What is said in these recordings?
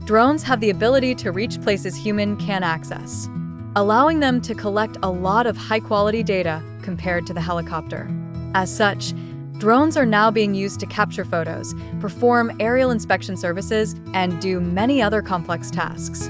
drones have the ability to reach places humans can't access, allowing them to collect a lot of high-quality data compared to the helicopter. As such, drones are now being used to capture photos, perform aerial inspection services, and do many other complex tasks.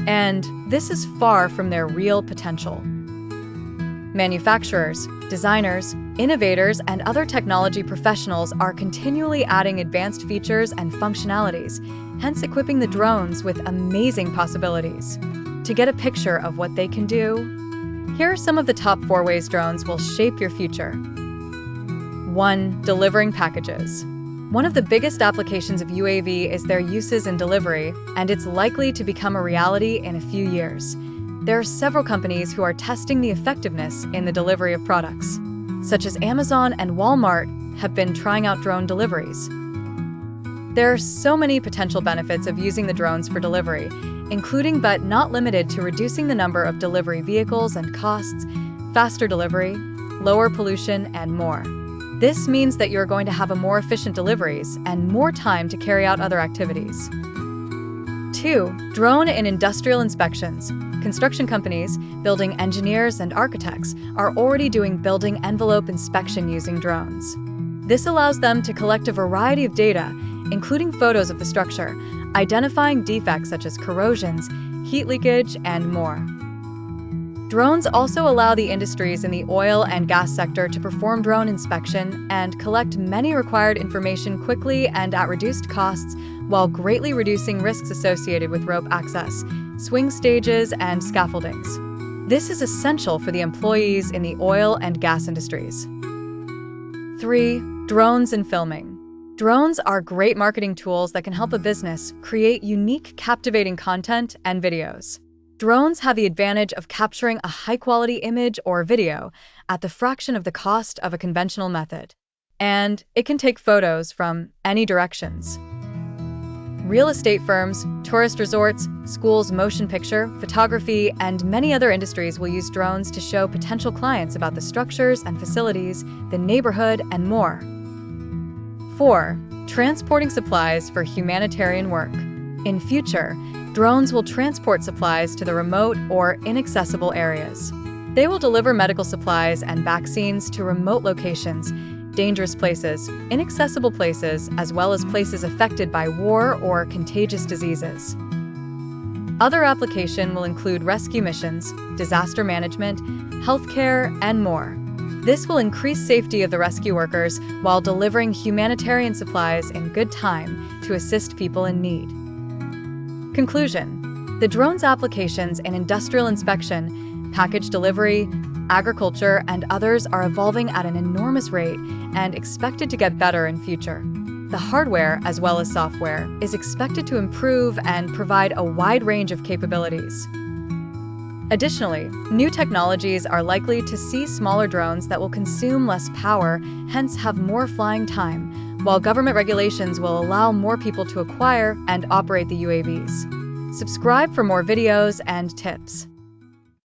And this is far from their real potential. Manufacturers, designers, innovators, and other technology professionals are continually adding advanced features and functionalities, hence equipping the drones with amazing possibilities. To get a picture of what they can do, here are some of the top 4 ways drones will shape your future. 1. Delivering packages. One of the biggest applications of UAV is their uses in delivery, and it's likely to become a reality in a few years. There are several companies who are testing the effectiveness in the delivery of products, such as Amazon and Walmart have been trying out drone deliveries. There are so many potential benefits of using the drones for delivery, including but not limited to reducing the number of delivery vehicles and costs, faster delivery, lower pollution, and more. This means that you're going to have more efficient deliveries and more time to carry out other activities. 2. Drone in industrial inspections. Construction companies, building engineers, and architects are already doing building envelope inspection using drones. This allows them to collect a variety of data, including photos of the structure, identifying defects such as corrosions, heat leakage, and more. Drones also allow the industries in the oil and gas sector to perform drone inspection and collect many required information quickly and at reduced costs, while greatly reducing risks associated with rope access, swing stages, and scaffoldings. This is essential for the employees in the oil and gas industries. 3. Drones in filming. Drones are great marketing tools that can help a business create unique, captivating content and videos. Drones have the advantage of capturing a high-quality image or video at the fraction of the cost of a conventional method. And it can take photos from any directions. Real estate firms, tourist resorts, schools, motion picture, photography, and many other industries will use drones to show potential clients about the structures and facilities, the neighborhood, and more. 4. Transporting supplies for humanitarian work. In future, drones will transport supplies to the remote or inaccessible areas. They will deliver medical supplies and vaccines to remote locations, dangerous places, inaccessible places, as well as places affected by war or contagious diseases. Other application will include rescue missions, disaster management, healthcare, and more. This will increase safety of the rescue workers while delivering humanitarian supplies in good time to assist people in need. Conclusion: the drone's applications in industrial inspection, package delivery, agriculture, and others are evolving at an enormous rate and expected to get better in future. The hardware, as well as software, is expected to improve and provide a wide range of capabilities. Additionally, new technologies are likely to see smaller drones that will consume less power, hence have more flying time, while government regulations will allow more people to acquire and operate the UAVs. Subscribe for more videos and tips.